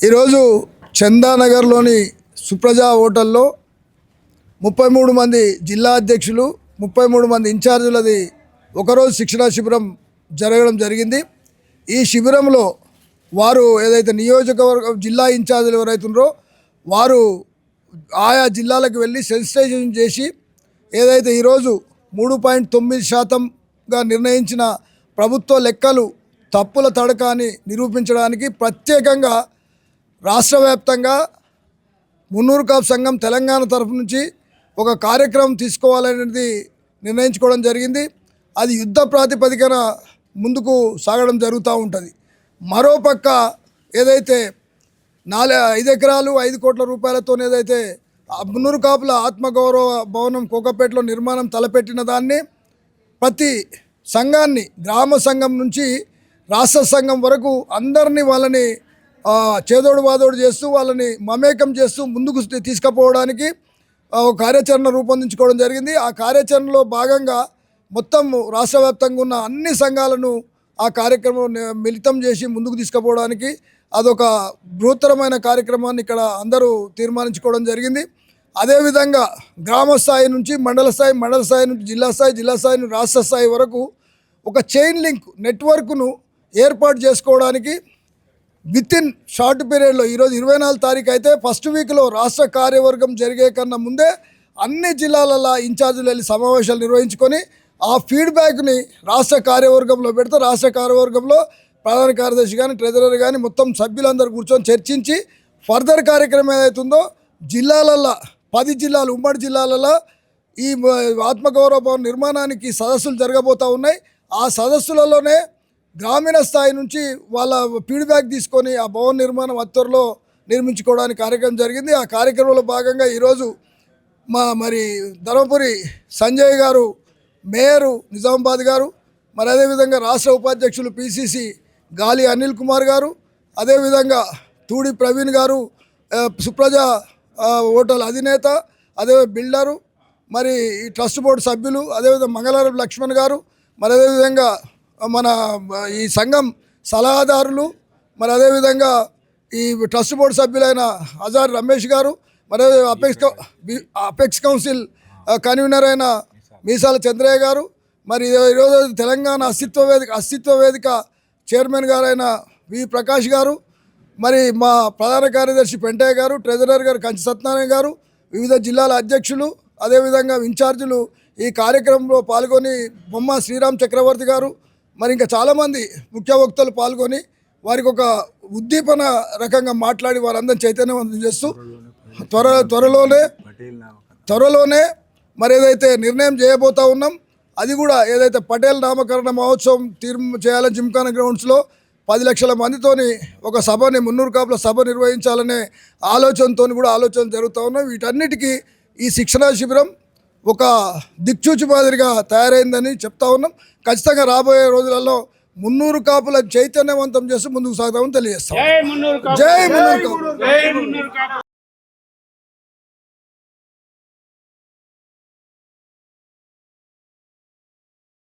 ఈరోజు చందానగర్లోని సుప్రజా హోటల్లో 33 మంది జిల్లా అధ్యక్షులు 33 మంది ఇన్ఛార్జీలది ఒకరోజు శిక్షణా శిబిరం జరగడం జరిగింది. ఈ శిబిరంలో వారు ఏదైతే నియోజకవర్గ జిల్లా ఇన్ఛార్జీలు ఎవరైతున్నారో వారు ఆయా జిల్లాలకు వెళ్ళి సెన్సిటైజేషన్ చేసి ఏదైతే ఈరోజు 3.9%గా నిర్ణయించిన ప్రభుత్వ లెక్కలు తప్పుల తడక అని నిరూపించడానికి ప్రత్యేకంగా రాష్ట్ర వ్యాప్తంగా మున్నూరు కాపు సంఘం తెలంగాణ తరఫు నుంచి ఒక కార్యక్రమం తీసుకోవాలనేది నిర్ణయించుకోవడం జరిగింది. అది యుద్ధ ప్రాతిపదికన ముందుకు సాగడం జరుగుతూ ఉంటుంది. మరోపక్క ఏదైతే 5 ఎకరాలు 5 కోట్ల రూపాయలతో ఏదైతే మున్నూరు కాపుల ఆత్మగౌరవ భవనం కోకపేటలో నిర్మాణం తలపెట్టిన దాన్ని ప్రతి సంఘాన్ని గ్రామ సంఘం నుంచి రాష్ట్ర సంఘం వరకు అందరినీ వాళ్ళని చేదోడు వాదోడు చేస్తూ వాళ్ళని మమేకం చేస్తూ ముందుకు తీసుకుపోవడానికి ఒక కార్యాచరణ రూపొందించుకోవడం జరిగింది. ఆ కార్యాచరణలో భాగంగా మొత్తం రాష్ట్ర వ్యాప్తంగా ఉన్న అన్ని సంఘాలను ఆ కార్యక్రమం మిళితం చేసి ముందుకు తీసుకుపోవడానికి అదొక బృహత్తరమైన కార్యక్రమాన్ని ఇక్కడ అందరూ తీర్మానించుకోవడం జరిగింది. అదేవిధంగా గ్రామ స్థాయి నుంచి మండల స్థాయి నుంచి జిల్లా స్థాయి నుంచి రాష్ట్ర స్థాయి వరకు ఒక చైన్ లింక్ నెట్వర్క్ను ఏర్పాటు చేసుకోవడానికి వితిన్ షార్ట్ పీరియడ్లో ఈరోజు 24 తారీఖు అయితే ఫస్ట్ వీక్లో రాష్ట్ర కార్యవర్గం జరిగే కన్నా ముందే అన్ని జిల్లాలలో ఇన్ఛార్జీలు వెళ్ళి సమావేశాలు నిర్వహించుకొని ఆ ఫీడ్బ్యాక్ని రాష్ట్ర కార్యవర్గంలో పెడితే రాష్ట్ర కార్యవర్గంలో ప్రధాన కార్యదర్శి కానీ ట్రెజరర్ కానీ మొత్తం సభ్యులందరూ కూర్చొని చర్చించి ఫర్దర్ కార్యక్రమం ఏదైతుందో జిల్లాలలో 10 జిల్లాలు ఉమ్మడి జిల్లాలలో ఈ ఆత్మగౌరవ భవన నిర్మాణానికి సదస్సులు జరగబోతూ ఉన్నాయి. ఆ సదస్సులలోనే గ్రామీణ స్థాయి నుంచి వాళ్ళ ఫీడ్బ్యాక్ తీసుకొని ఆ భవన నిర్మాణం త్వరలో నిర్మించుకోవడానికి కార్యక్రమం జరిగింది. ఆ కార్యక్రమంలో భాగంగా ఈరోజు మరి ధర్మపురి సంజయ్ గారు, మేయరు నిజామాబాద్ గారు, మరి అదేవిధంగా రాష్ట్ర ఉపాధ్యక్షులు పిసిసి గాలి అనిల్ కుమార్ గారు, అదేవిధంగా తూడి ప్రవీణ్ గారు, సుప్రజా హోటల్ అధినేత, అదే బిల్డరు, మరి ఈ ట్రస్ట్ బోర్డు సభ్యులు, అదేవిధంగా మంగళవారం లక్ష్మణ్ గారు, మరి అదేవిధంగా మన ఈ సంఘం సలహాదారులు, మరి అదేవిధంగా ఈ ట్రస్ట్ బోర్డు సభ్యులైన హజార్ రమేష్ గారు, మరి అపెక్స్ కౌన్సిల్ కన్వీనర్ అయిన మీసాల చంద్రయ్య గారు, మరి ఈరోజు తెలంగాణ అస్తిత్వ వేదిక చైర్మన్ గారైన వి ప్రకాష్ గారు, మరి మా ప్రధాన కార్యదర్శి పెంటయ్య గారు, ట్రెజరర్ గారు కంచి సత్యనారాయణ గారు, వివిధ జిల్లాల అధ్యక్షులు, అదేవిధంగా ఇన్ఛార్జీలు ఈ కార్యక్రమంలో పాల్గొని బొమ్మ శ్రీరామ్ చక్రవర్తి గారు, మరి ఇంకా చాలామంది ముఖ్య వక్తలు పాల్గొని వారికి ఒక ఉద్దీపన రకంగా మాట్లాడి వారందరినీ చైతన్యవంతం చేస్తూ త్వరలోనే మరి ఏదైతే నిర్ణయం చేయబోతా ఉన్నాం అది కూడా ఏదైతే పటేల్ నామకరణ మహోత్సవం చేయాలని జిమ్ఖానా గ్రౌండ్స్లో 10 లక్షల మందితోని ఒక సభని మున్నూరు కాపుల సభ నిర్వహించాలనే ఆలోచనతో కూడా ఆలోచన జరుగుతూ ఉన్నాయి. వీటన్నిటికీ ఈ శిక్షణా శిబిరం ఒక దిక్చూచి మాదిరిగా తయారైందని చెప్తా ఉన్నాం. ఖచ్చితంగా రాబోయే రోజులలో మున్నూరు కాపుల చైతన్యవంతం చేస్తూ ముందుకు సాగుతామని తెలియజేస్తాం. జై మున్నూరు కాపు.